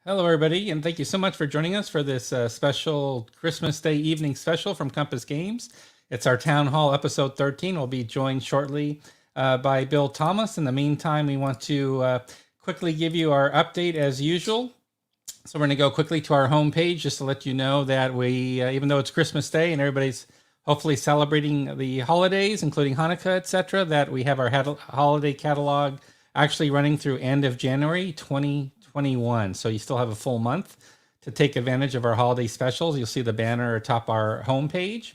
Hello, everybody, and thank you so much for joining us for this special Christmas Day evening special from Compass Games. It's our Town Hall episode 13. We'll be joined shortly by Bill Thomas. In the meantime, we want to quickly give you our update as usual. So we're going to go quickly to our homepage just to let you know that we, even though it's Christmas Day and everybody's hopefully celebrating the holidays, including Hanukkah, etc., that we have our holiday catalog actually running through end of January 2021. So you still have a full month to take advantage of our holiday specials. You'll see the banner atop our homepage.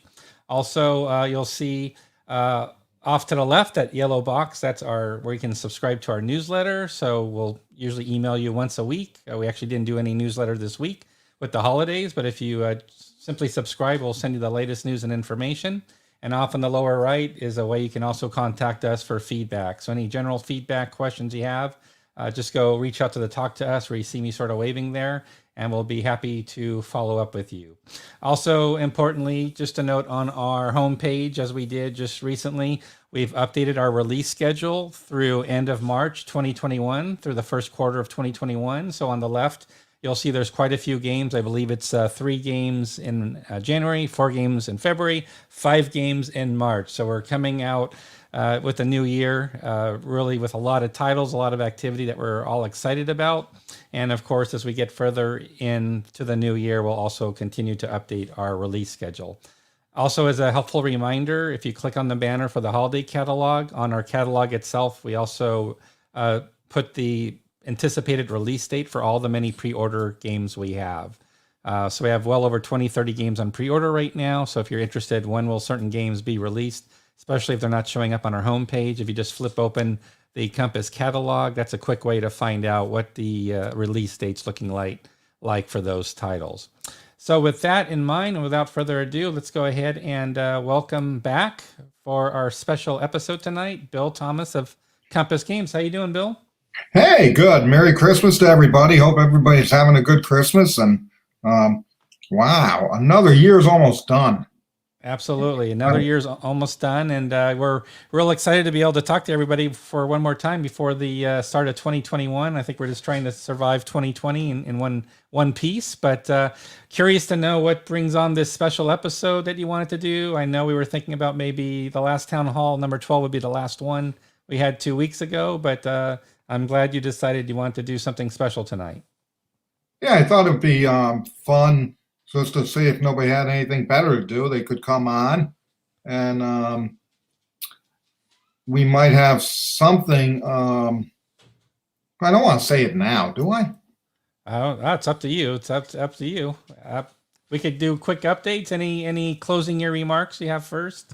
Also, you'll see off to the left, that yellow box, that's where you can subscribe to our newsletter. So we'll usually email you once a week. We actually didn't do any newsletter this week with the holidays, but if you simply subscribe, we'll send you the latest news and information. And off in the lower right is a way you can also contact us for feedback. So any general feedback questions you have, just go reach out to the Talk to Us where you see me sort of waving there, and we'll be happy to follow up with you. Also, importantly, just a note on our homepage, as we did just recently, we've updated our release schedule through end of March 2021 through the first quarter of 2021. So on the left, you'll see there's quite a few games. I believe it's 3 games in January, 4 games in February, 5 games in March. So we're coming out with the new year, really with a lot of titles, a lot of activity that we're all excited about. And of course, as we get further into the new year, we'll also continue to update our release schedule. Also, as a helpful reminder, if you click on the banner for the holiday catalog, on our catalog itself, we also put the anticipated release date for all the many pre-order games we have. So we have well over 20-30 games on pre-order right now. So if you're interested, when will certain games be released, especially if they're not showing up on our homepage, if you just flip open the Compass catalog, that's a quick way to find out what the release date's looking like for those titles. So with that in mind, and without further ado, let's go ahead and welcome back for our special episode tonight, Bill Thomas of Compass Games. How you doing, Bill? Hey, good. Merry Christmas to everybody. Hope everybody's having a good Christmas. And wow, another year's almost done. Absolutely. Another year's almost done, and we're real excited to be able to talk to everybody for one more time before the start of 2021. I think we're just trying to survive 2020 in one piece, but curious to know what brings on this special episode that you wanted to do. I know we were thinking about maybe the last town hall, number 12, would be the last one we had 2 weeks ago, but I'm glad you decided you wanted to do something special tonight. Yeah, I thought it'd be fun just to see if nobody had anything better to do. They could come on, and we might have something. I don't want to say it now, do I? That's up to you. It's up to you. We could do quick updates. Any closing your remarks you have first?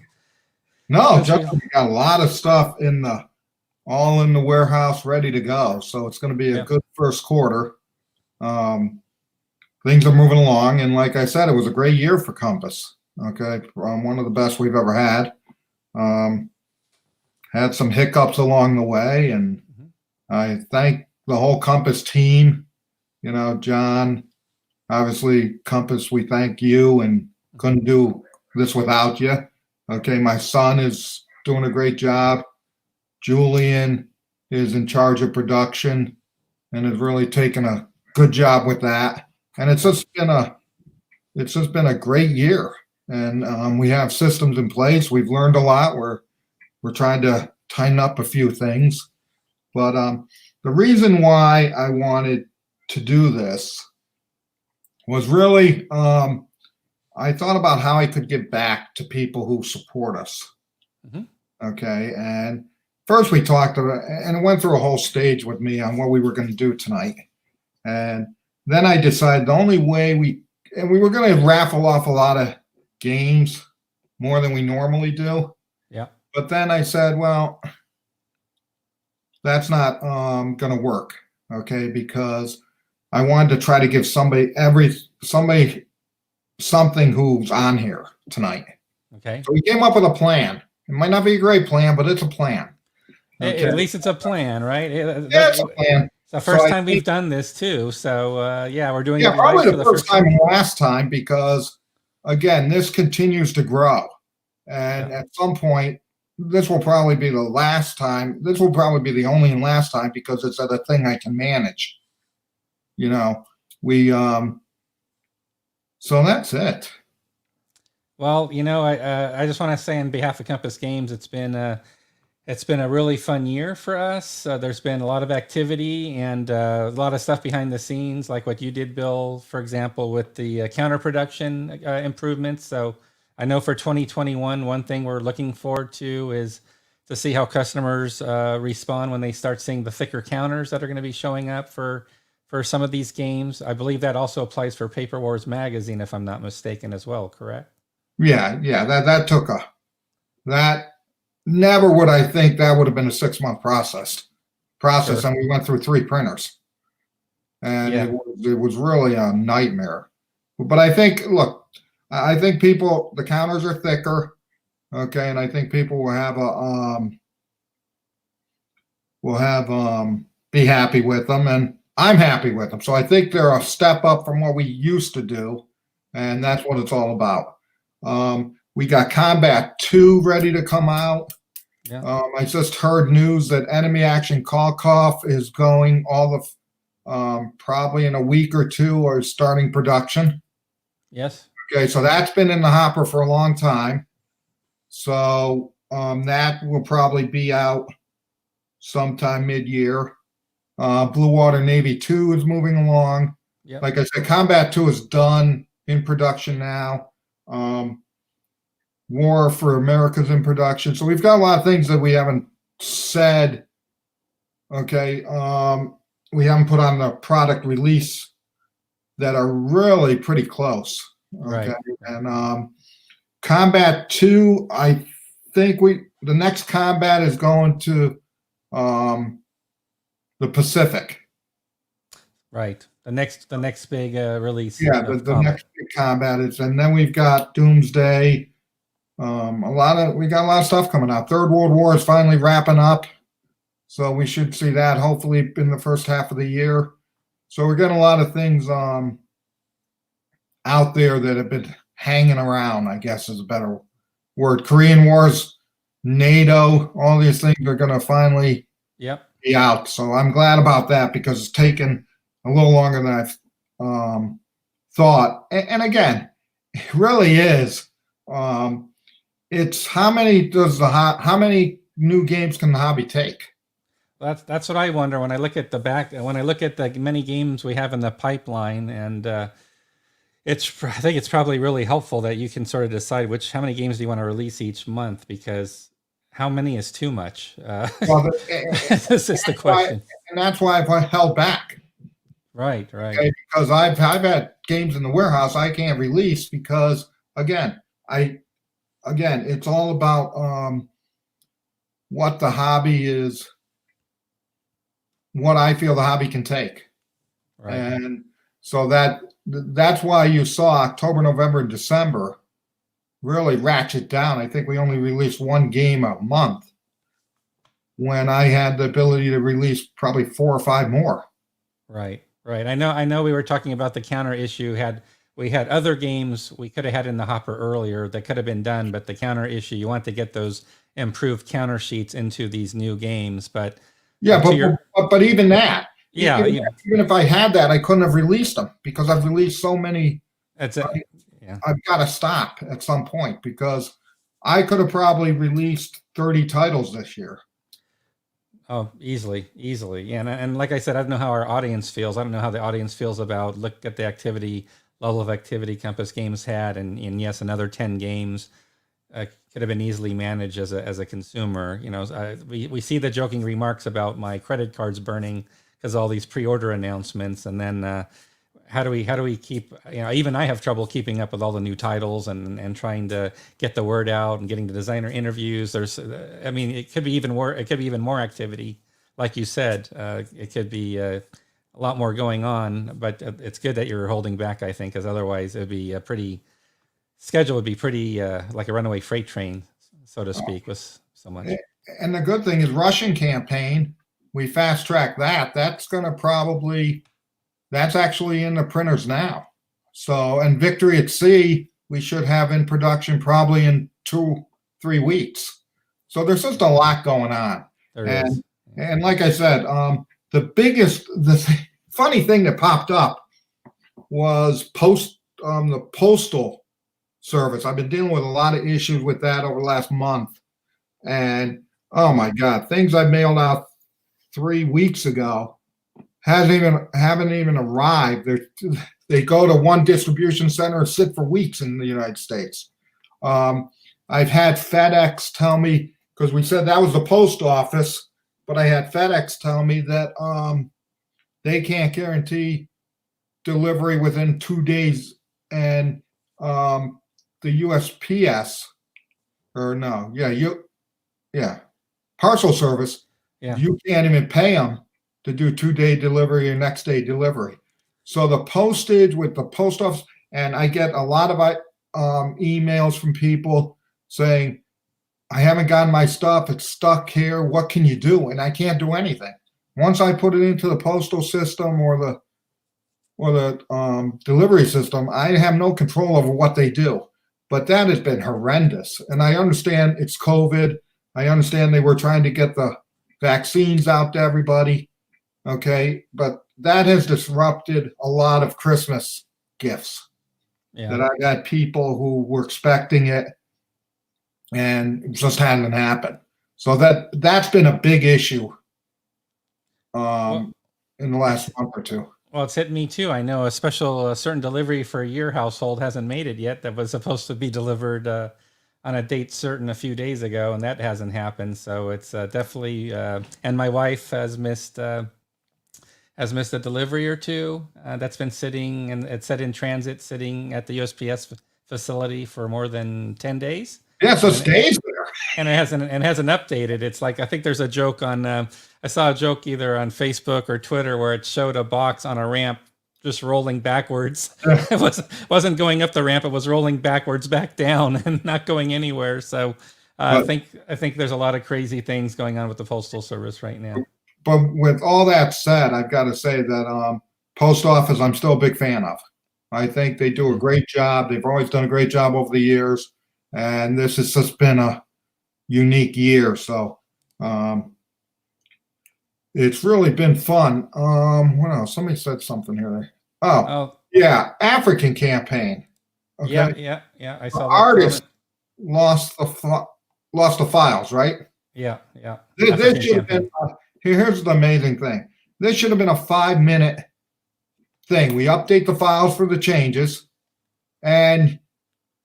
No, just we got a lot of stuff all in the warehouse ready to go. So it's going to be a good first quarter. Things are moving along, and like I said, it was a great year for Compass. Okay, one of the best we've ever had. Had some hiccups along the way, and I thank the whole Compass team. You know, John, obviously Compass, we thank you, and couldn't do this without you. Okay, my son is doing a great job. Julian is in charge of production and has really taken a good job with that. And it's just been a great year. And we have systems in place. We've learned a lot. We're trying to tighten up a few things. But the reason why I wanted to do this was really I thought about how I could give back to people who support us. Okay, and first we talked about, and it went through a whole stage with me on what we were going to do tonight. And then I decided the only way we were going to raffle off a lot of games, more than we normally do. Yeah. But then I said, well, that's not going to work. Okay, because I wanted to try to give somebody something who's on here tonight. Okay. So we came up with a plan. It might not be a great plan, but it's a plan. Okay. At least it's a plan, right? Yeah, it's a plan. It's the first time we've done this too. So yeah, we're doing it probably right the first time and last time, because again, this continues to grow. And at some point, this will probably be the last time. This will probably be the only and last time, because it's a thing I can manage. You know, we so that's it. Well, I just want to say on behalf of Compass Games, it's been a really fun year for us. There's been a lot of activity and a lot of stuff behind the scenes, like what you did, Bill, for example, with the counter production improvements. So I know for 2021, one thing we're looking forward to is to see how customers respond when they start seeing the thicker counters that are going to be showing up for some of these games. I believe that also applies for Paper Wars Magazine, if I'm not mistaken, as well. Correct? Yeah, that never would I think that would have been a 6-month process, Sure. and we went through 3 printers, and Yeah. it was really a nightmare. But I think, look, I think the counters are thicker, okay, and I think people will be happy with them, and I'm happy with them. So I think they're a step up from what we used to do, and that's what it's all about. We got Combat 2 ready to come out. Yeah. I just heard news that Enemy Action Call Cough is going probably in a week or 2 or starting production. Yes. Okay, so that's been in the hopper for a long time. So that will probably be out sometime mid-year. Blue Water Navy 2 is moving along. Yep. Like I said, Combat 2 is done in production now. War for America's in production. So we've got a lot of things that we haven't said. Okay. We haven't put on the product release that are really pretty close. Okay. Right. And Combat 2, I think the next Combat is going to the Pacific. Right. The next big release. Yeah, the next big Combat is, and then we've got Doomsday. We got a lot of stuff coming out. Third World War is finally wrapping up, so we should see that hopefully in the first half of the year. So we're getting a lot of things out there that have been hanging around, I guess is a better word. Korean Wars, NATO, all these things are going to finally be out. So I'm glad about that because it's taken a little longer than I've thought. And again, it really is. It's how many new games can the hobby take? That's what I wonder when I look at the many games we have in the pipeline, and I think it's probably really helpful that you can sort of decide how many games do you want to release each month, because how many is too much? This is the question. And that's why I've held back. Right. Okay, because I've had games in the warehouse I can't release because again, it's all about what the hobby is, what I feel the hobby can take. Right. And so that's why you saw October, November, and December really ratchet down. I think we only released 1 game a month when I had the ability to release probably 4 or 5 more. Right. I know we were talking about the counter issue. We had other games we could have had in the hopper earlier that could have been done, but the counter issue, you want to get those improved counter sheets into these new games. But yeah, but even that, even if I had that, I couldn't have released them because I've released so many. I've got to stop at some point because I could have probably released 30 titles this year. Oh, easily. Yeah, and like I said, I don't know how our audience feels. I don't know how the audience feels about look at the level of activity Compass Games had, and yes, another 10 games could have been easily managed as a consumer. We see the joking remarks about my credit cards burning because all these pre-order announcements, and then how do we keep? Even I have trouble keeping up with all the new titles and trying to get the word out and getting the designer interviews. It could be even more. It could be even more activity, like you said. It could be a lot more going on, but it's good that you're holding back, I think, because otherwise it'd be schedule would be pretty like a runaway freight train, so to speak, with so much. And the good thing is Russian campaign, we fast track that. That's actually in the printers now. So, and Victory at Sea, we should have in production probably in 2-3 weeks. So there's just a lot going on. And like I said, the funny thing that popped up was the postal service. I've been dealing with a lot of issues with that over the last month, and oh my God, things I mailed out 3 weeks ago haven't even arrived. They go to one distribution center and sit for weeks in the United States. I've had FedEx tell me, because we said that was the post office, but I had FedEx tell me that they can't guarantee delivery within 2 days, and the USPS or no, yeah, parcel service, Yeah. you can't even pay them to do 2-day delivery or next day delivery. So the postage with the post office, and I get a lot of emails from people saying, I haven't gotten my stuff. It's stuck here. What can you do? And I can't do anything. Once I put it into the postal system or the delivery system, I have no control over what they do. But that has been horrendous. And I understand it's COVID. I understand they were trying to get the vaccines out to everybody. Okay. But that has disrupted a lot of Christmas gifts. Yeah. That I got people who were expecting it and it just hasn't happened. So that's been a big issue in the last month or two. Well, it's hit me too. I know a certain delivery for your household hasn't made it yet. That was supposed to be delivered on a date certain a few days ago, and that hasn't happened. So it's definitely. And my wife has missed a delivery or two. That's been sitting, and it's set in transit, sitting at the USPS facility for more than 10 days. Yeah, so it stays there. And it hasn't updated. It's like, I think there's a joke on, I saw a joke either on Facebook or Twitter where it showed a box on a ramp just rolling backwards. It wasn't going up the ramp. It was rolling backwards back down and not going anywhere. So I think there's a lot of crazy things going on with the Postal Service right now. But with all that said, I've got to say that post office, I'm still a big fan of. I think they do a great job. They've always done a great job over the years. And this has just been a unique year. So it's really been fun. What else? Somebody said something here. Oh, yeah, African campaign. Okay. Yeah. I saw that. Artists lost the files, right? Yeah. This should have been. Here's the amazing thing. This should have been a 5-minute thing. We update the files for the changes, and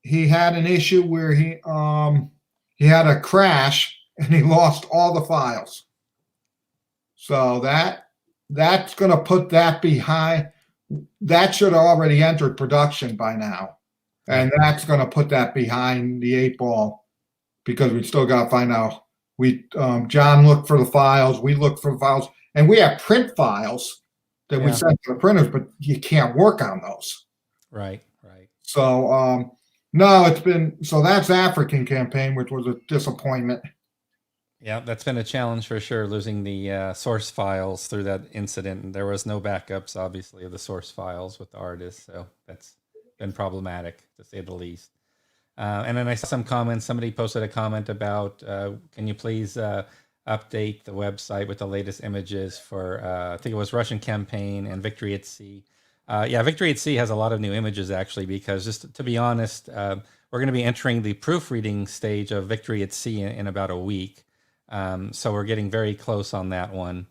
he had an issue where he had a crash and he lost all the files. So that's going to put that behind. That should have already entered production by now, and that's going to put that behind the 8 ball because we still got to find out. John looked for the files. We looked for the files, and we have print files that we send to the printers, but you can't work on those. Right. So no, so that's African campaign, which was a disappointment. Yeah, that's been a challenge for sure, losing the source files through that incident. There was no backups, obviously, of the source files with the artists, so that's been problematic, to say the least. And then I saw some comments. Somebody posted a comment about, can you please update the website with the latest images for, I think it was Russian campaign and Victory at Sea. Victory at Sea has a lot of new images, actually, because just to be honest, we're going to be entering the proofreading stage of Victory at Sea in about a week. So we're getting very close on that one.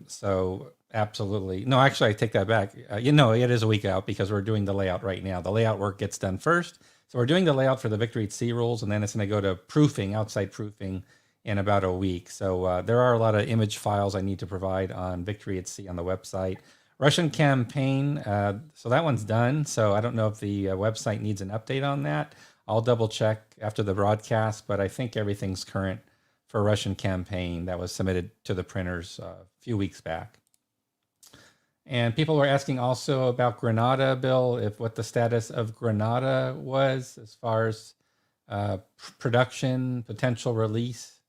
So absolutely. No, actually, I take that back. It is a week out because we're doing the layout right now. The layout work gets done first. So we're doing the layout for the Victory at Sea rules, and then it's going to go to proofing, outside proofing, in about a week. So there are a lot of image files I need to provide on Victory at Sea on the website. Russian campaign, so that one's done. So I don't know if the website needs an update on that. I'll double check after the broadcast, but I think everything's current for Russian campaign that was submitted to the printers a few weeks back. And people were asking also about Granada, Bill, what the status of Granada was as far as production, potential release.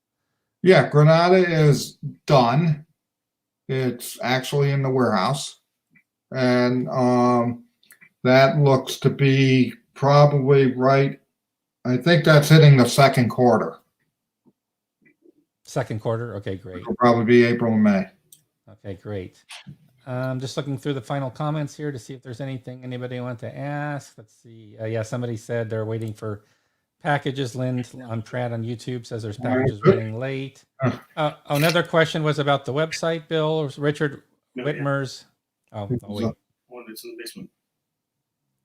Yeah, Granada is done. It's actually in the warehouse. And that looks to be probably right. I think that's hitting the second quarter. Second quarter? Okay, great. It'll probably be April and May. Okay, great. Just looking through the final comments here to see if there's anything anybody want to ask. Let's see. Yeah, somebody said they're waiting for packages. Lynn on Pratt on YouTube says there's packages running late. Another question was about the website, Bill. It was Richard Whitmer's. Oh, wait. One that's in the basement.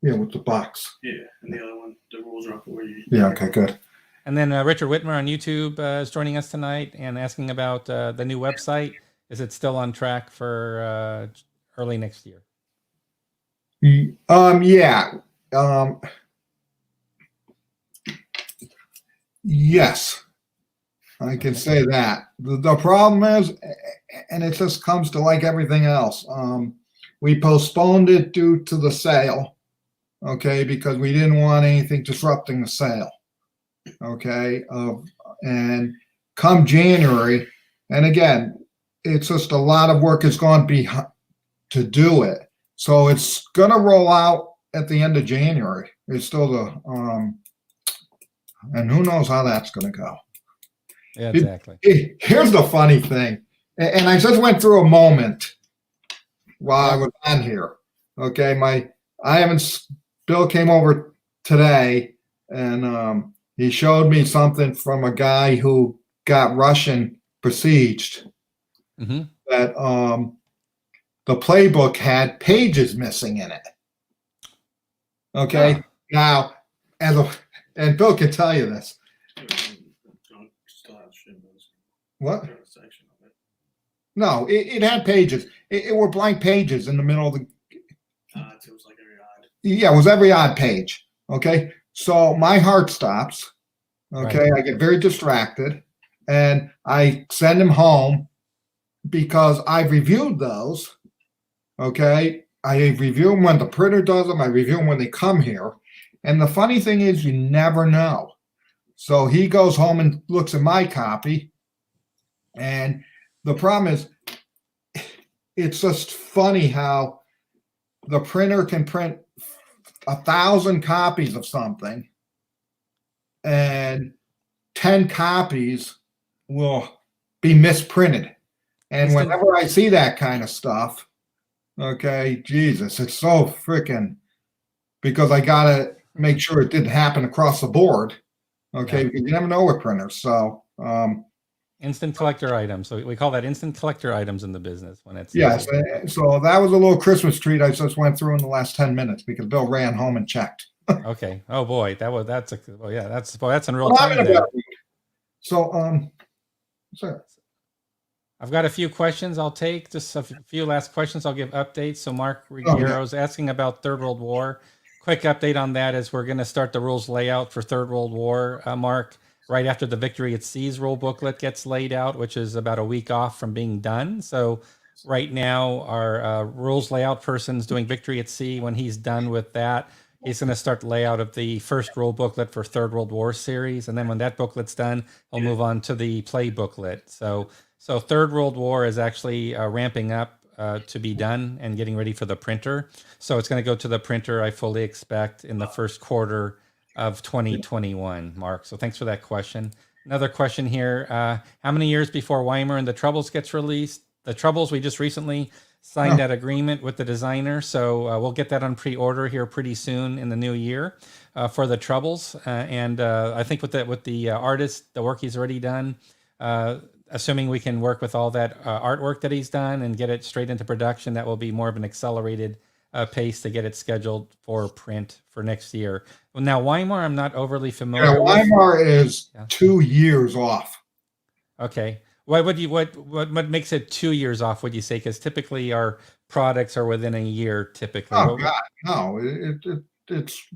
Yeah, with the box. Yeah, and the other one, the rules are up for you. Yeah, okay, good. And then Richard Whitmer on YouTube is joining us tonight and asking about the new website. Is it still on track for early next year? Yeah. Yes, I can say that. The problem is, and it just comes to like everything else, we postponed it due to the sale, okay, because we didn't want anything disrupting the sale, okay, and come January, and again, it's just a lot of work has gone behind to do it, so it's gonna roll out at the end of January. It's still the and who knows how that's going to go. Yeah, exactly. Here's the funny thing, and I just went through a moment while I was on here. Okay, Bill came over today, and he showed me something from a guy who got Russian besieged. Mm-hmm. That the playbook had pages missing in it. Okay, now and Bill can tell you this. What? No, it had pages. It were blank pages in the middle of the. It was like every odd. Yeah, it was every odd page. Okay, so my heart stops. Okay, I get very distracted, and I send him home because I've reviewed those. Okay, I review them when the printer does them. I review them when they come here. And the funny thing is, you never know. So he goes home and looks at my copy. And the problem is, it's just funny how the printer can print 1,000 copies of something, and 10 copies will be misprinted. And whenever I see that kind of stuff, okay, Jesus, it's so freaking, because I got to make sure it didn't happen across the board. Okay, because you never know with printers. So instant collector items. So we call that instant collector items in the business when it's yes. So that was a little Christmas treat I just went through in the last 10 minutes because Bill ran home and checked. Okay. Oh boy, that's in real time. So sir. I've got a few questions I'll take. Just a few last questions. I'll give updates. So Mark Ruggiero asking about Third World War. Quick update on that is we're going to start the rules layout for Third World War, Mark, right after the Victory at Seas rule booklet gets laid out, which is about a week off from being done. So right now, our rules layout person's doing Victory at Sea. When he's done with that, he's going to start the layout of the first rule booklet for Third World War series. And then when that booklet's done, he'll move on to the play booklet. So Third World War is actually ramping up to be done and getting ready for the printer. So it's going to go to the printer, I fully expect, in the first quarter of 2021, Mark. So thanks for that question. Another question here. How many years before Weimar and the Troubles gets released? The Troubles, we just recently signed that agreement with the designer. So we'll get that on pre-order here pretty soon in the new year for the Troubles. And I think with the artist, the work he's already done, assuming we can work with all that artwork that he's done and get it straight into production, that will be more of an accelerated pace to get it scheduled for print for next year. Well, now, Weimar, I'm not overly familiar with. Weimar is 2 years off. Okay. What makes it 2 years off, would you say? Because typically our products are within a year, typically. Oh, God, no.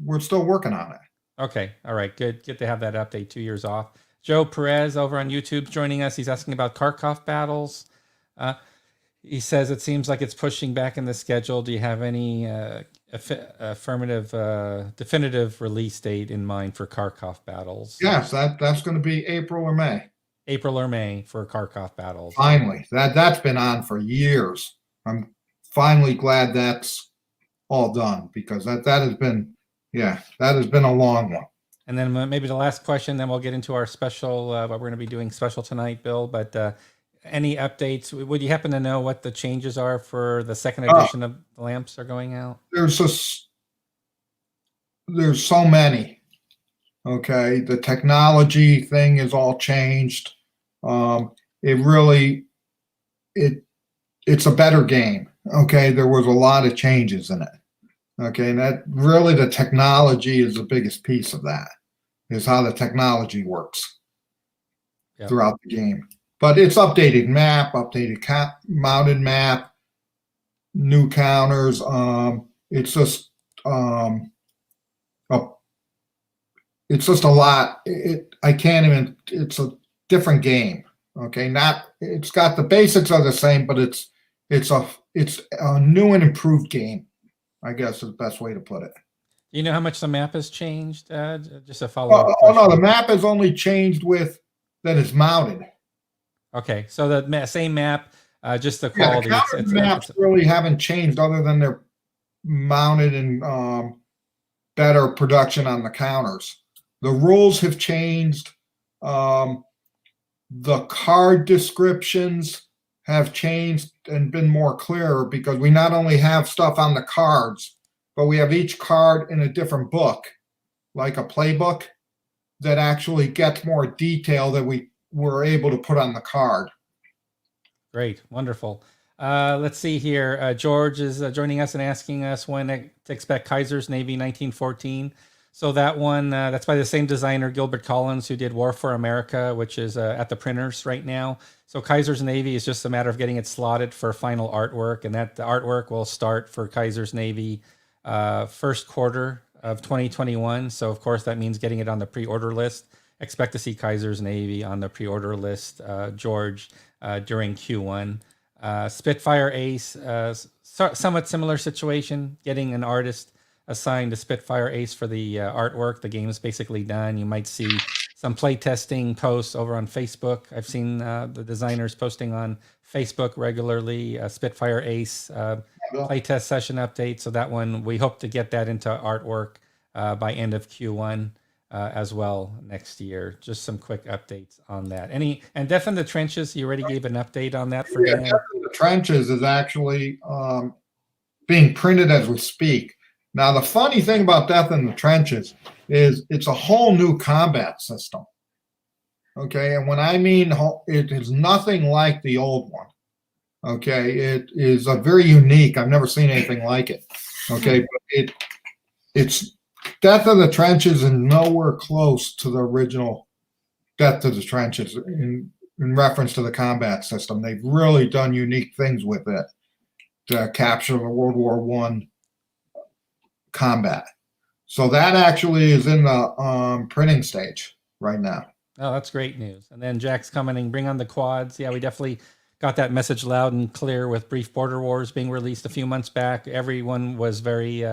We're still working on it. Okay. All right. Good to have that update, 2 years off. Joe Perez over on YouTube joining us. He's asking about Kharkov battles. He says it seems like it's pushing back in the schedule. Do you have any definitive release date in mind for Kharkov battles? Yes, that's going to be April or May. April or May for Kharkov battles. Finally, that's been on for years. I'm finally glad that's all done because that has been a long one. And then maybe the last question, then we'll get into our special, what we're going to be doing special tonight, Bill. But any updates? Would you happen to know what the changes are for the second edition of the lamps are going out? There's so many. Okay, the technology thing is all changed. It really it's a better game. Okay, there was a lot of changes in it. Okay, and that really the technology is the biggest piece of that. Is how the technology works throughout the game. But it's updated map, updated mounted map, new counters. It's just it's just a lot. I can't even. It's a different game. Okay, it's got the basics are the same, but it's a new and improved game. I guess is the best way to put it. Do you know how much the map has changed? Just a follow up. Oh no, the map has only changed with that it's mounted. Okay, so the same map, just the quality. Yeah, the maps really haven't changed, other than they're mounted and better production on the counters. The rules have changed. The card descriptions have changed and been more clear, because we not only have stuff on the cards, but we have each card in a different book, like a playbook, that actually gets more detail that we were able to put on the card. Great, wonderful. Let's see here. George is joining us and asking us when to expect Kaiser's Navy 1914. So that one, that's by the same designer, Gilbert Collins, who did War for America, which is at the printers right now. So Kaiser's Navy is just a matter of getting it slotted for final artwork, and that the artwork will start for Kaiser's Navy first quarter of 2021. So of course that means getting it on the pre-order list. Expect to see Kaiser's Navy on the pre-order list, George, during Q1. Spitfire Ace, somewhat similar situation, getting an artist assigned to Spitfire Ace for the artwork. The game is basically done. You might see some playtesting posts over on Facebook. I've seen the designers posting on Facebook regularly, Spitfire Ace playtest session update. So that one, we hope to get that into artwork by end of Q1 as well next year. Just some quick updates on that. And Death in the Trenches, you already gave an update on that for Dan? Death in the Trenches is actually being printed as we speak. Now, the funny thing about Death in the Trenches is it's a whole new combat system. Okay, and when I mean it is nothing like the old one. Okay, it is a very unique. I've never seen anything like it. Okay, but it's Death of the Trenches is nowhere close to the original Death of the Trenches in reference to the combat system. They've really done unique things with it to capture the World War I combat. So that actually is in the printing stage right now. Oh, that's great news. And then Jack's commenting, bring on the quads. Yeah, we definitely got that message loud and clear with Brief Border Wars being released a few months back. Everyone was very,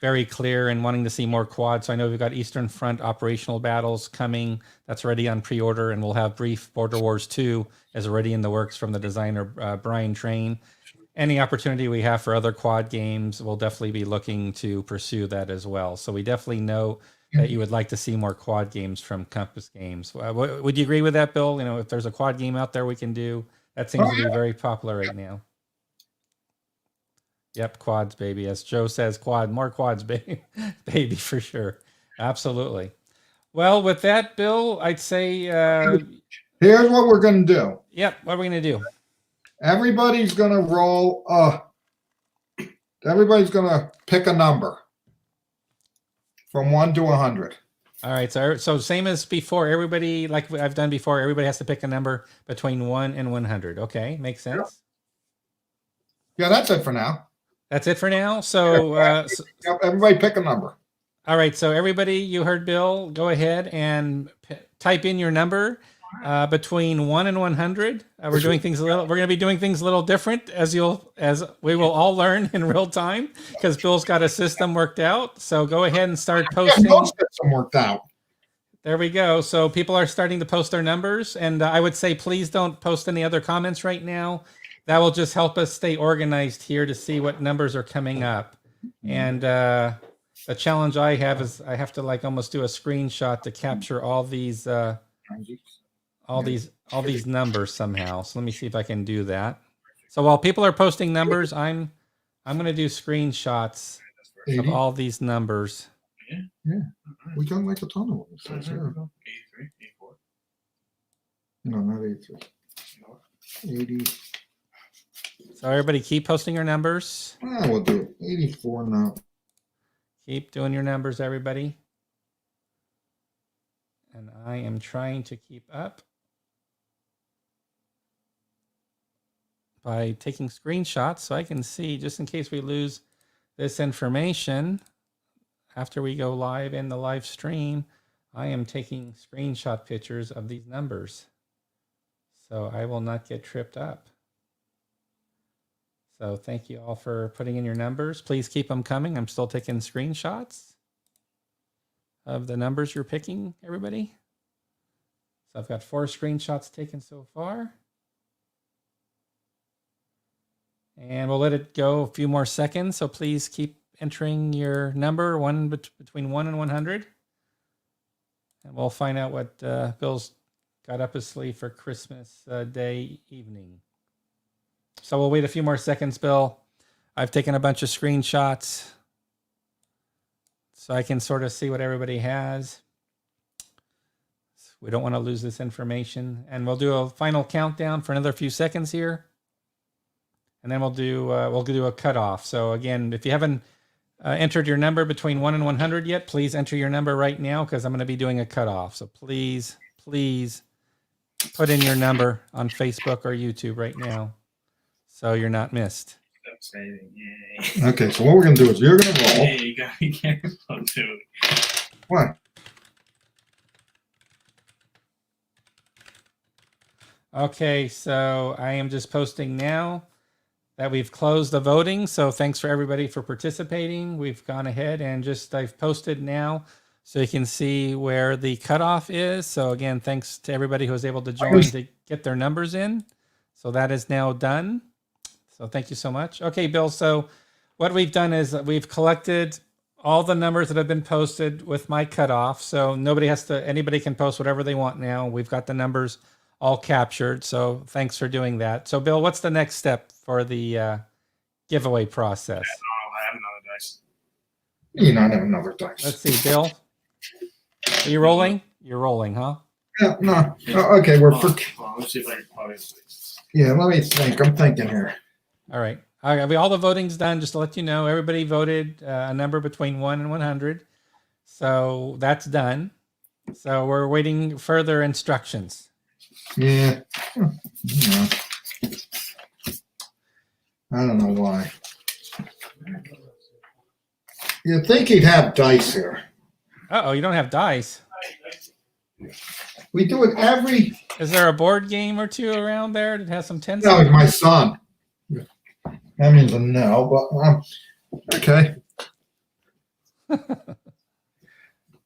very clear and wanting to see more quads. So I know we've got Eastern Front operational battles coming. That's already on pre-order, and we'll have Brief Border Wars 2 is already in the works from the designer Brian Train. Any opportunity we have for other quad games, we'll definitely be looking to pursue that as well. So we definitely know that you would like to see more quad games from Compass Games. Would you agree with that, Bill? You know, if there's a quad game out there we can do, that seems to be very popular right now. Yep, quads, baby. As Joe says, more quads, baby, baby, for sure. Absolutely. Well, with that, Bill, I'd say... here's what we're going to do. Yep, what are we going to do? Everybody's going to roll... everybody's going to pick a number from 1 to 100. All right, so same as before. Everybody, like I've done before, everybody has to pick a number between 1 and 100. Okay, makes sense. Yeah, that's it for now. That's it for now. So, everybody pick a number. All right, so everybody, you heard Bill. Go ahead and type in your number between 1 and 100. We're doing things we're going to be doing things a little different, as we will all learn in real time, because Bill's got a system worked out. So go ahead and start posting. Yeah, system worked out. There we go. So people are starting to post their numbers, and I would say please don't post any other comments right now. That will just help us stay organized here to see what numbers are coming up. And the challenge I have is I have to almost do a screenshot to capture all these all these numbers somehow. So let me see if I can do that. So while people are posting numbers, I'm going to do screenshots of 80. all these numbers. Yeah. We got like a ton of them. It says here. 83, 84. No, not 83. 80. So everybody keep posting your numbers. We'll do it. 84 now. Keep doing your numbers, everybody. And I am trying to keep up by taking screenshots so I can see, just in case we lose this information after we go live in the live stream. I am taking screenshot pictures of these numbers so I will not get tripped up. So thank you all for putting in your numbers. Please keep them coming. I'm still taking screenshots of the numbers you're picking, everybody. So I've got 4 screenshots taken so far. And we'll let it go a few more seconds. So please keep entering your number, between 1 and 100. And we'll find out what Bill's got up his sleeve for Christmas Day evening. So we'll wait a few more seconds, Bill. I've taken a bunch of screenshots so I can sort of see what everybody has. We don't want to lose this information. And we'll do a final countdown for another few seconds here. And then we'll do a cutoff. So again, if you haven't entered your number between 1 and 100 yet, please enter your number right now because I'm going to be doing a cutoff. So please put in your number on Facebook or YouTube right now so you're not missed. Exciting. Yay. Okay, so what we're going to do is you're going to roll. Hey, you got me careful, dude. What? Okay, so I am just posting now that we've closed the voting. So thanks for everybody for participating. We've gone ahead and I've posted now so you can see where the cutoff is. So again, thanks to everybody who was able to join to get their numbers in. So that is now done. So thank you so much. Okay, Bill. So what we've done is we've collected all the numbers that have been posted with my cutoff. So anybody can post whatever they want now. We've got the numbers all captured. So thanks for doing that. So Bill, what's the next step for the giveaway process? I have another dice. You don't have another dice. Let's see, Bill. Are you rolling? You're rolling, huh? Yeah, no. Oh, okay, Let's see if I can obviously. Yeah, let me think. I'm thinking here. All right. All the voting's done. Just to let you know, everybody voted a number between 1 and 100. So that's done. So we're waiting further instructions. Yeah. Yeah. I don't know why. You'd think he'd have dice here. Uh-oh, you don't have dice. We do it every. Is there a board game or two around there that has some 10 No, it's my son. That means a no, but okay.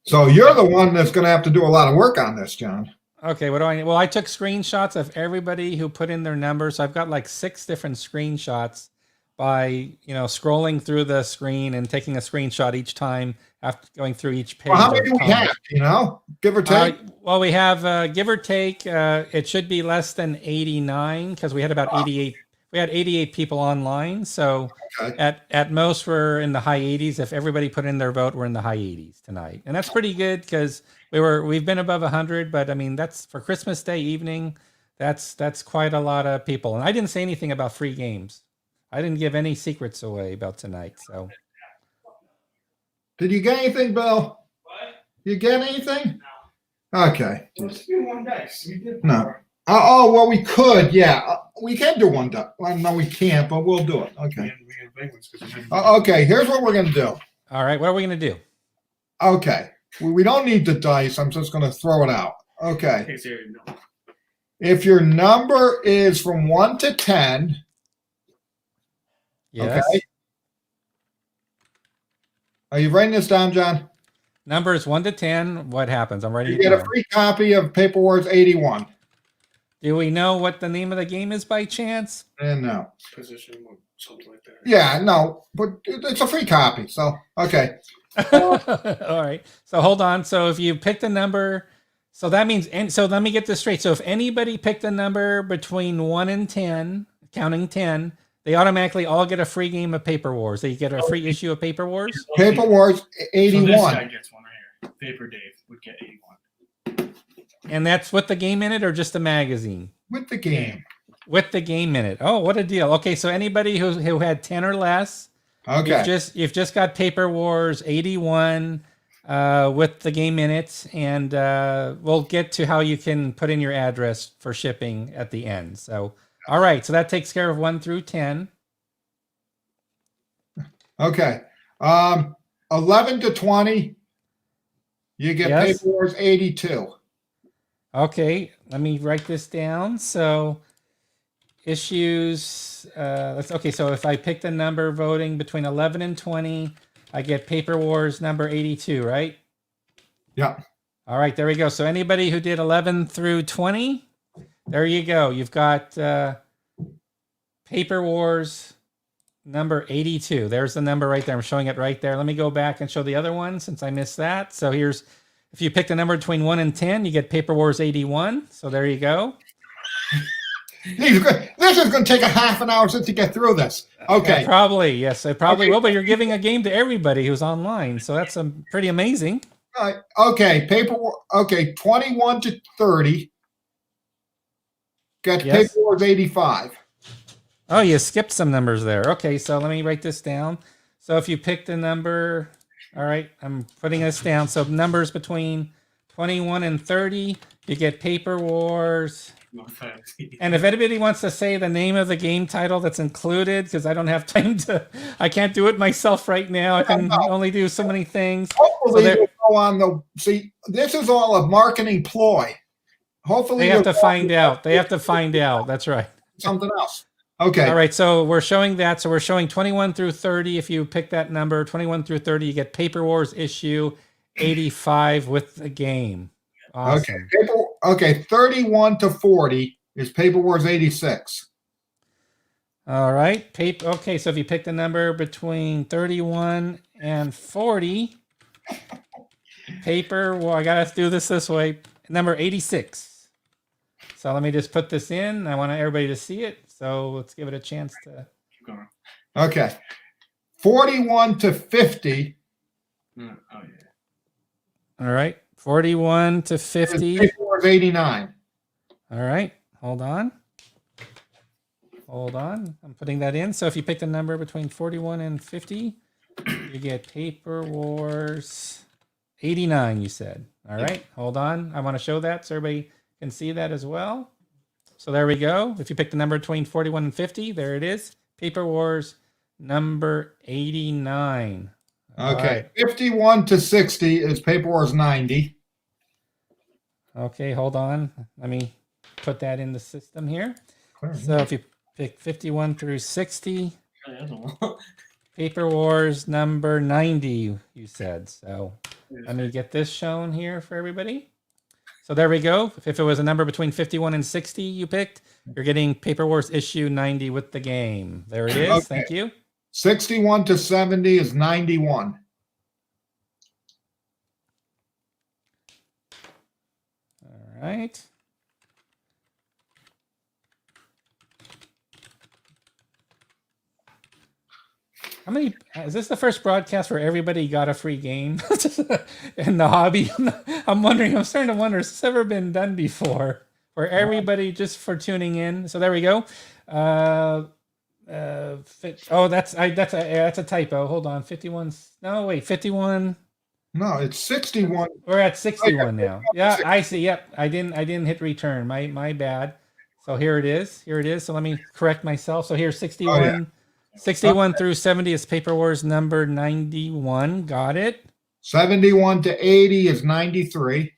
So you're the one that's going to have to do a lot of work on this, John. Okay, what do I need? Well, I took screenshots of everybody who put in their numbers. So I've got like 6 different screenshots by, scrolling through the screen and taking a screenshot each time after going through each page. Well, how many do we have, give or take? Well, we have, give or take, it should be less than 89 because we had about 88. We had 88 people online. So Okay. at most we're in the high 80s. If everybody put in their vote, we're in the high 80s tonight. And that's pretty good because we've been above 100, but I mean, that's for Christmas Day evening. That's quite a lot of people. And I didn't say anything about free games. I didn't give any secrets away about tonight. So Did you get anything, Bill? What? You get anything? No. Okay. Let's do one dice. We did. No. Oh, well, we could. Yeah. We can do one dice. Well, no, we can't, but we'll do it. Okay. We have big ones 'cause we didn't- Okay. Here's what we're going to do. all right, what are we going to do? Okay. We don't need the dice. I'm just going to throw it out. Okay. Okay, so no. If your number is from 1 to 10, Yes. okay. Are you writing this down, John? Numbers 1 to 10. What happens? I'm writing You it get a down. free copy of Paperwork 81. Do we know what the name of the game is by chance? And no. Position or something like that. Yeah, no, but it's a free copy. So, okay. All right. So hold on. So if you picked a number, So that means, and so let me get this straight. So if anybody picked a number between 1 and 10, counting 10, they automatically all get a free game of Paper Wars. They get a free issue of Paper Wars. Paper Wars So this 81. guy gets one right here. Paper Dave would get 81. And that's with the game in it or just a magazine? With the game. With the game in it. Oh, what a deal. Okay, so anybody who had 10 or less, Okay. you've just got Paper Wars 81 with the game in it, and we'll get to how you can put in your address for shipping at the end. So, all right, so that takes care of 1 through 10. Okay. 11 to 20, you get Yes. Paper Wars 82. Okay, let me write this down. So, issues. Okay. So if I pick the number voting between 11 and 20, I get Paper Wars number 82, right? Yeah. All right, there we go. So anybody who did 11 through 20, there you go. You've got Paper Wars number 82. There's the number right there. I'm showing it right there. Let me go back and show the other one since I missed that. So here's, if you pick the number between 1 and 10, you get Paper Wars 81. So there you go. This is going to take a half an hour just to get through this. Okay. Yeah, probably. Yes, I probably Okay. will. But you're giving a game to everybody who's online. So that's pretty amazing. All right. Okay. Okay. 21 to 30. Got Yes. Paper Wars 85. Oh, you skipped some numbers there. Okay, so let me write this down. So if you picked a number, all right, I'm putting this down. So numbers between 21 and 30, you get Paper Wars. Not fancy. And if anybody wants to say the name of the game title that's included, because I don't have time to, I can't do it myself right now. I can only do so many things. Hopefully, So we'll go on the. See, this is all a marketing ploy. Hopefully, They have we'll to find out. They have to find out. That's right. something else. Okay. All right, so we're showing that. So we're showing 21 through 30. If you pick that number, 21 through 30, you get Paper Wars issue 85 with the game. Awesome. Okay. 31 to 40 is Paper Wars 86. All right. Okay, so if you pick the number between 31 and 40, well, I got to do this way. Number 86. So let me just put this in. I want everybody to see it. So let's give it a chance to. Keep going. Okay. 41 to 50 Oh, yeah. All right. 41 to is 50. Paper Wars 89. All right. Hold on. I'm putting that in. So if you pick the number between 41 and 50, you get Paper Wars 89, you said. All right. Hold on. I want to show that so everybody can see that as well. So there we go. If you pick the number between 41 and 50, there it is. Paper Wars number 89. All Okay. right. 51 to 60 is Paper Wars 90. Okay, hold on. Let me put that in the system here. So if you pick 51 through 60, Yeah, that's a lot. Paper Wars number 90, you said. So let me get this shown here for everybody. So there we go. If it was a number between 51 and 60 you picked, you're getting Paper Wars issue 90 with the game. There it is. Okay. Thank you. 61 to 70 is 91. All right. How many? Is this the first broadcast where everybody got a free game in the hobby? I'm wondering. I'm starting to wonder. Has this ever been done before? Where everybody just for tuning in? So there we go. That's a typo. Hold on. 51. No, wait. 51. No, it's 61. We're at 61 now. Yeah, I see. Yep. I didn't hit return. My bad. So here it is. So let me correct myself. So here's 61. Oh, yeah. 61 through 70 is Paper Wars number 91. Got it. 71 to 80 is 93.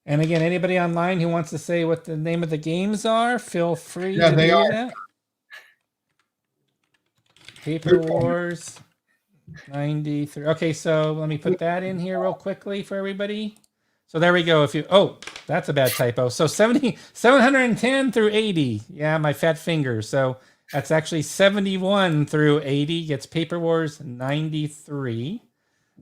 And again, anybody online who wants to say what the name of the games are, feel free Yeah, to they do are. that. Paper Wars 93. Okay, so let me put that in here real quickly for everybody. So there we go. That's a bad typo. So 710 through 80. Yeah, my fat fingers. So that's actually 71 through 80 gets Paper Wars 93.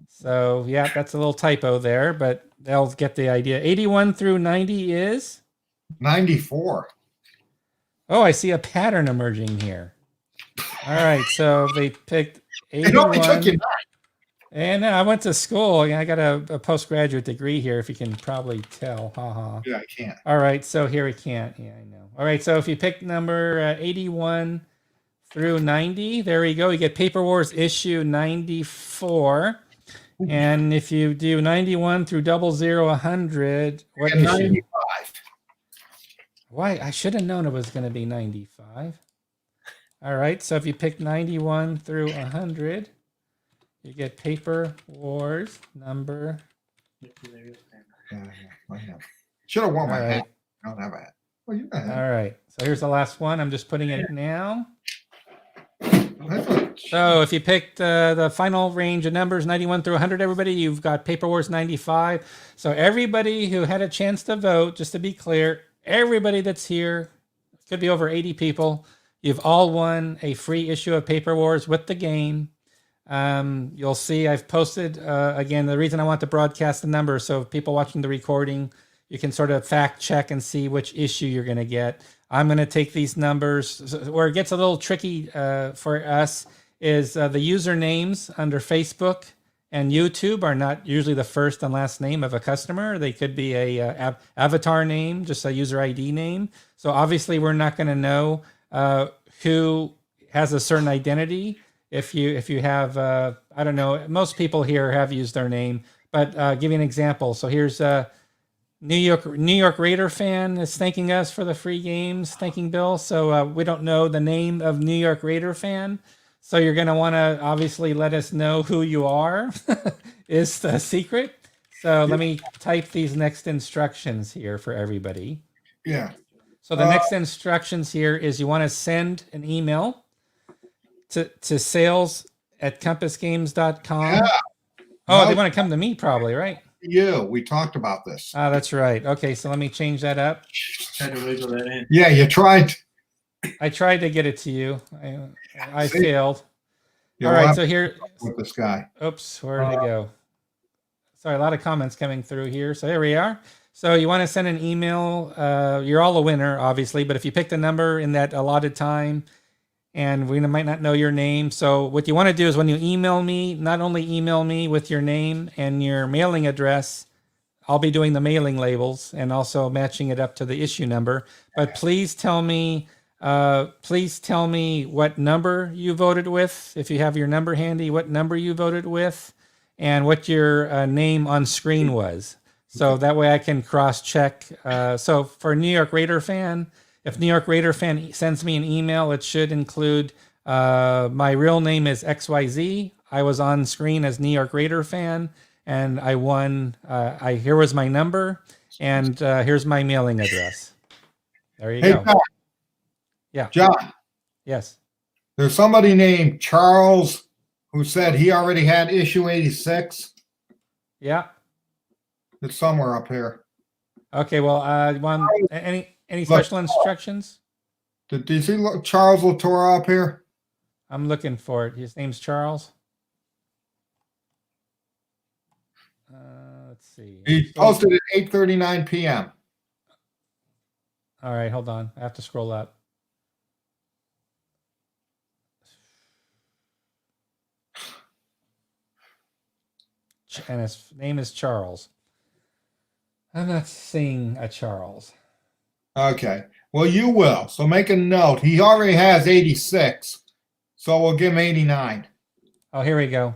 So yeah, that's a little typo there, but they'll get the idea. 81 through 90 is. 94. Oh, I see a pattern emerging here. All right, so they picked It only took 81. you And I went to school. I got a postgraduate degree here, if you can probably tell. Haha. Yeah, I can't. All right, so here we can't. Yeah, I know. All right, so if you pick number 81 through 90, there we go. You get Paper Wars issue 94. And if you do 91 through 00 what And issue? 95. Why? I should have known it was going to be 95. All right, so if you pick 91 through 100, you get Paper Wars number. Yeah, I have. Should have worn my All hat. right. I don't have a hat. Well, you got a hat. All right. So here's the last one. I'm just putting it now. I thought- So if you picked the final range of numbers, 91 through 100, everybody, you've got Paper Wars 95. So everybody who had a chance to vote, just to be clear, everybody that's here, could be over 80 people, you've all won a free issue of Paper Wars with the game. You'll see I've posted, again, the reason I want to broadcast the numbers, so people watching the recording, you can sort of fact check and see which issue you're going to get. I'm going to take these numbers. Where it gets a little tricky for us is the usernames under Facebook and YouTube are not usually the first and last name of a customer. They could be a avatar name, just a user ID name. So obviously we're not going to know who has a certain identity. If you have, I don't know, most people here have used their name, but give you an example. So here's New York Raider fan is thanking us for the free games, thanking Bill. So we don't know the name of New York Raider fan. So you're going to want to obviously let us know who you are is the secret. So let me type these next instructions here for everybody. Yeah. So the next instructions here is you want to send an email to sales@compassgames.com. Yeah. Oh, No. they want to come to me probably, right? You. We talked about this. Ah, that's right. Okay, so let me change that up. Tried to wiggle that in. Yeah, you tried. I tried to get it to you. I See? failed. You'll All right, have so here. with this guy. Oops, where did it go? Sorry, a lot of comments coming through here. So here we are. So you want to send an email. You're all a winner, obviously, but if you pick the number in that allotted time, and we might not know your name. So what you want to do is when you email me, not only email me with your name and your mailing address, I'll be doing the mailing labels and also matching it up to the issue number. But please tell me what number you voted with. If you have your number handy, what number you voted with, and what your name on screen was. So that way I can cross-check. So for a New York Raider fan, if New York Raider fan sends me an email, it should include my real name is XYZ. I was on screen as New York Raider fan, and I won. Here was my number, and here's my mailing address. There you Hey, go. John. Yeah. John, Yes. there's somebody named Charles who said he already had issue 86. Yeah. It's somewhere up here. Okay. Well, any special instructions? Do you see Charles Latour up here? I'm looking for it. His name's Charles. Let's see. He posted at 8:39 p.m. All right, hold on. I have to scroll up. And his name is Charles. I'm not seeing a Charles. Okay. Well, you will. So make a note. He already has 86. So we'll give him 89. Oh, here we go.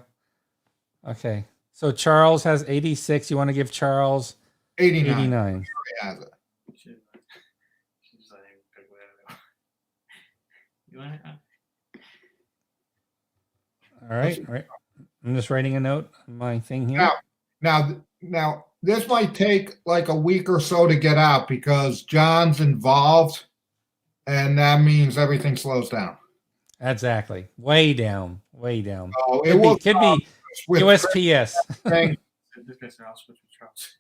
Okay. So Charles has 86. You want to give Charles 89. 89. He has it. She's letting him pick whatever. You want it? All right. All right. I'm just writing a note on my thing here. Now, this might take like a week or so to get out because John's involved, and that means everything slows down. Exactly. Way down. Way down. So it will Could be with USPS. thing. This guy's I'll switch with Charles.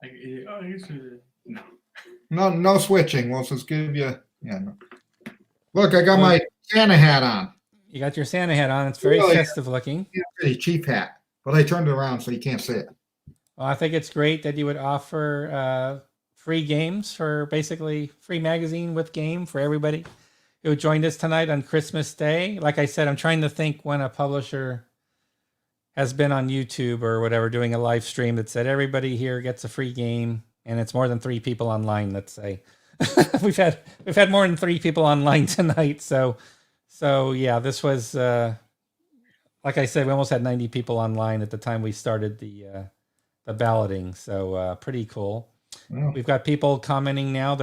I guess no. No switching. We'll just give you. Yeah. No. Look, I got my Santa hat on. You got your Santa hat on. It's very Really? festive looking. Yeah, pretty cheap hat, but I turned it around so you can't see it. Well, I think it's great that you would offer free games for basically free magazine with game for everybody who joined us tonight on Christmas Day. Like I said, I'm trying to think when a publisher has been on YouTube or whatever doing a live stream that said everybody here gets a free game, and it's more than 3 people online. Let's say we've had more than 3 people online tonight. So yeah, this was like I said, we almost had 90 people online at the time we started the balloting. So pretty cool. Yeah. We've got people commenting now.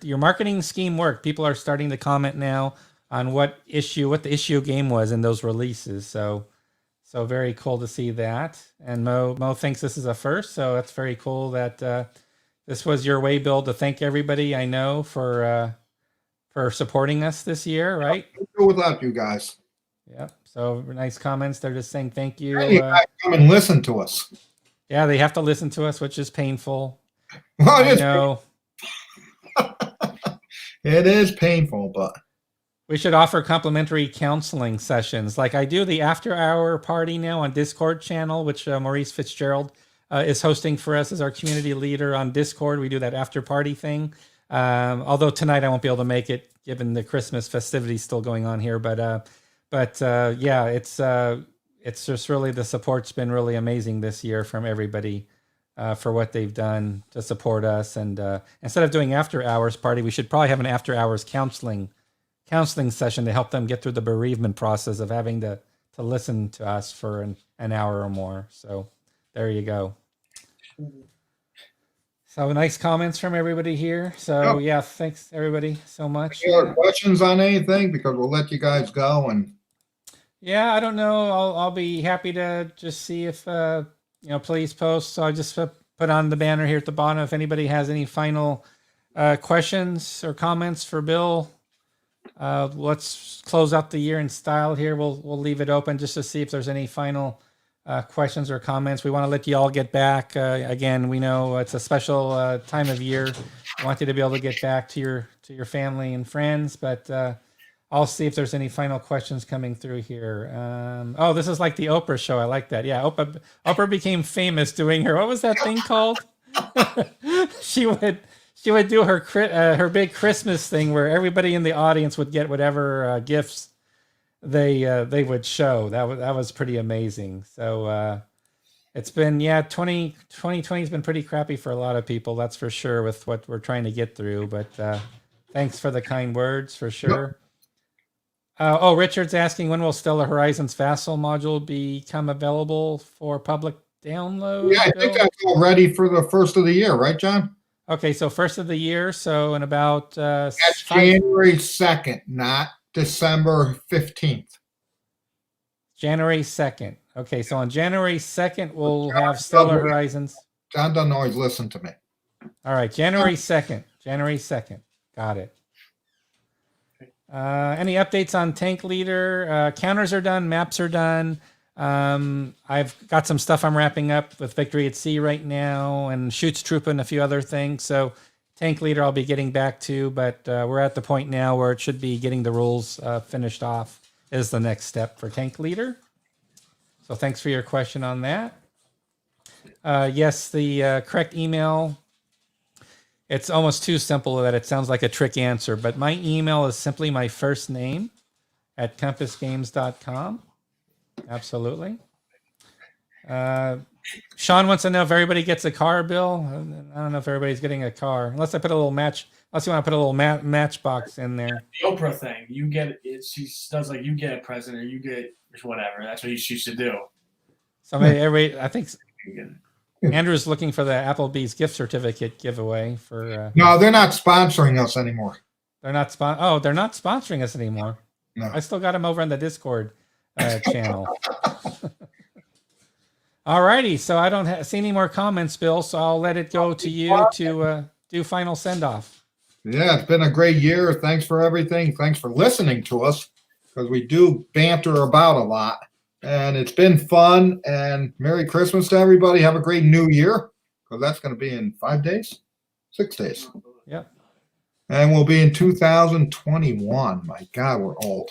Your marketing scheme worked. People are starting to comment now on what the issue game was in those releases. So very cool to see that. And Mo thinks this is a first. So that's very cool that this was your way, Bill, to thank everybody I know for supporting us this year, right? Go without you guys. Yep. So nice comments. They're just saying thank you. Hey, you guys come and listen to us. Yeah, they have to listen to us, which is painful. Well, I know. It is painful, but We should offer complimentary counseling sessions. Like I do the after hour party now on Discord channel, which Maurice Fitzgerald is hosting for us as our community leader on Discord. We do that after party thing. Although tonight I won't be able to make it given the Christmas festivities still going on here. But yeah, it's just really, the support's been really amazing this year from everybody for what they've done to support us. And instead of doing after hours party, we should probably have an after hours counseling session to help them get through the bereavement process of having to listen to us for an hour or more. So there you go. So nice comments from everybody here. So yeah, thanks everybody so much. any questions on anything? Because we'll let you guys go. And Yeah, I don't know. I'll be happy to just see if please post. So I just put on the banner here at the bottom if anybody has any final questions or comments for Bill. Let's close out the year in style here. We'll leave it open just to see if there's any final questions or comments. We want to let you all get back. Again, we know it's a special time of year. I want you to be able to get back to your family and friends, but I'll see if there's any final questions coming through here. Oh, this is like the Oprah show. I like that. Yeah, Oprah became famous doing what was that thing called? She would do her big Christmas thing where everybody in the audience would get whatever gifts they would show. That was pretty amazing. So it's been 2020 has been pretty crappy for a lot of people, that's for sure, with what we're trying to get through. But thanks for the kind words for sure. Richard's asking, when will Stellar Horizons Vassal module become available for public download? yeah, I think that's all ready for the first of the year, right, John? Okay, so first of the year, so in about That's January 2nd, not December 15th. January 2nd. Okay, so on January 2nd, we'll have Stellar Horizons. John doesn't always listen to me. All right, January 2nd. January 2nd. Got it. Any updates on Tank Leader? Counters are done, maps are done. I've got some stuff I'm wrapping up with Victory at Sea right now, and Shoots Troop and a few other things. So Tank Leader I'll be getting back to, but we're at the point now where it should be getting the rules finished off is the next step for Tank Leader. So thanks for your question on that. Yes, the correct email, it's almost too simple that it sounds like a trick answer, but my email is simply my first name at compassgames.com. Absolutely. Sean wants to know if everybody gets a car, Bill. I don't know if everybody's getting a car, unless I put a little unless you want to put a little matchbox in there. The Oprah thing, you get it. She does like you get a present or you get whatever. That's what she should do. So everybody, I think Andrew's looking for the Applebee's gift certificate giveaway for. No, they're not sponsoring us anymore. They're not they're not sponsoring us anymore. No. I still got them over on the Discord channel. All righty, so I don't see any more comments, Bill, so I'll let it go to you to do final send-off. Yeah, it's been a great year. Thanks for everything. Thanks for listening to us, because we do banter about a lot. And it's been fun, and Merry Christmas to everybody. Have a great New Year, because that's going to be in 5 days, 6 days. Yep. And we'll be in 2021. My God, we're old.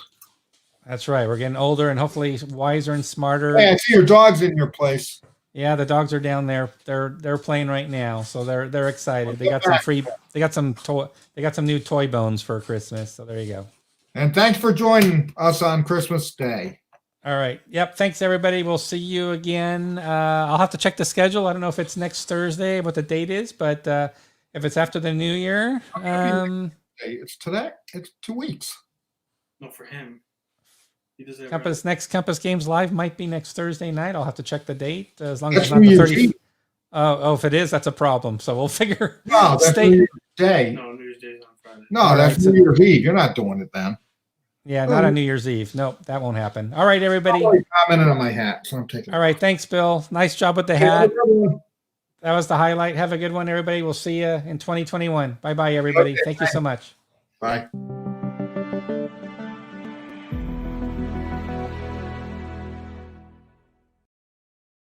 That's right. We're getting older and hopefully wiser and smarter. Hey, I see your dog's in your place. Yeah, the dogs are down there. They're playing right now, so they're excited. They got some free. They got some toy. They got some new toy bones for Christmas. So there you go. And thanks for joining us on Christmas Day. All right. Yep. Thanks everybody. We'll see you again. I'll have to check the schedule. I don't know if it's next Thursday, what the date is, but if it's after the New Year, Hey, it's today. It's 2 weeks. No, for him. He does it. Next Compass Games Live might be next Thursday night. I'll have to check the date as long as That's it's not New the Year's 30th. Eve. Oh, if it is, that's a problem. So we'll figure. No, that's Stay- New Year's Day. No, New Year's Day is on Friday. No, All that's right, so- New Year's Eve. You're not doing it then. Yeah, not on New Year's Eve. Nope, that won't happen. All right, everybody. I already commented on my hat, so I'm taking it. All right, thanks, Bill. Nice job with the Hey, hat. everyone. That was the highlight. Have a good one, everybody. We'll see you in 2021. Bye-bye, everybody. Okay, Thank you so much. Bye.